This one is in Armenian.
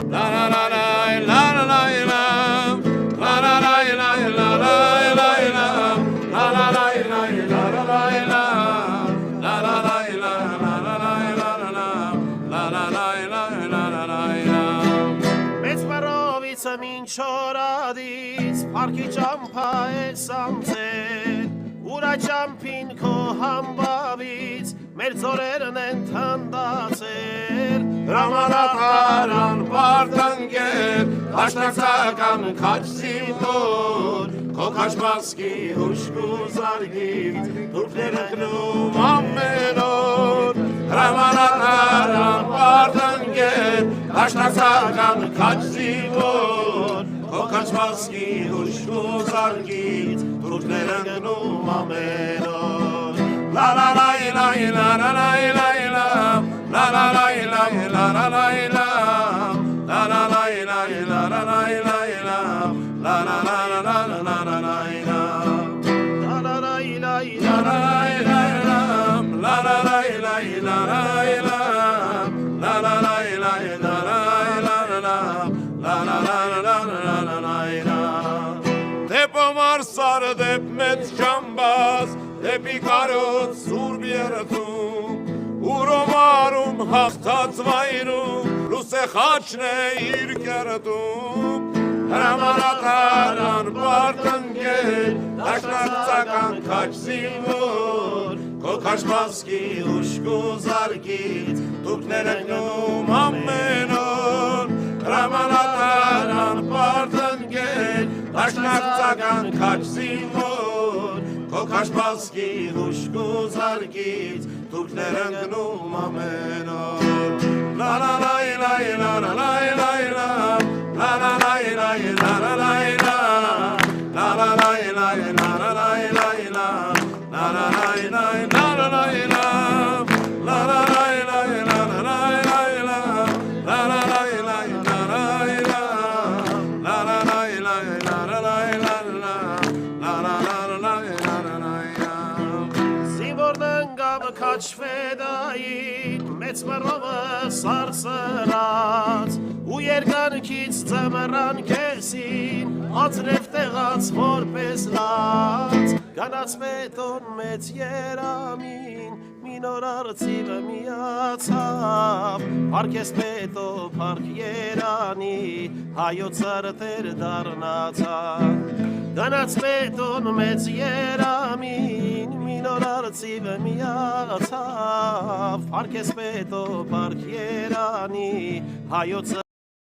La la la la la la la la la la la la la la la la la la Չորադից պարքի ճամպա է սամցել ուրա ճամպին քո համբավից մեր ձորերն են թնդացել Հրամանատարան բարդանգեր հաշտակցական քաչ զինվոր քո քաշմասկի հուշկու զարգից դուրքներ ընկնում ամեն օր Հրամանատարան բարդանգեր հաշտակցական քաչ զինվոր քո քաշմասկի հուշկու զարգից դուրքներ ընկնում ամեն օր La la la la la la la la La la la la la la la la La la la la la la la la La la la la la la la la la La la la la La la la la La la la la la la La la la la la La la la la la Դեպ ամարսար դեպ մեծ ճամբաս Դեպի կարոտ սուրբ երթում Ուրոմարում հաղթած վայրում Լուս է խաչն է իր կերտում Հրամանատարան բարդընկեր Դաշնակցական քաչ զինվոր Քո քաշմասկի հուշկու զարգից Դուքներ ընկնում ամեն օր Հրամանատարան բարդընկեր Դաշնակցական քաչ զինվոր Քո քաշմասկի հուշկու զարգից Դուքներ ընկնում ամեն օր La la la la la la la la La la la la la la la La la la la la la la La la la la la la la La la la la la la la La la la la la Քաչվեդային մեծ մռովը սարսրած ու երկանքից ծմռան քեսին ածրև տեղած որպես լաց գանաց պետոն մեծ երամին մինոր արծիվը միացավ Պարքես պետո պարք երանի հայոց արտեր դառնացավ Գանաց պետոն մեծ երամին մինոր արծիվը միացավ Պարքես պետո պարք երանի հայոց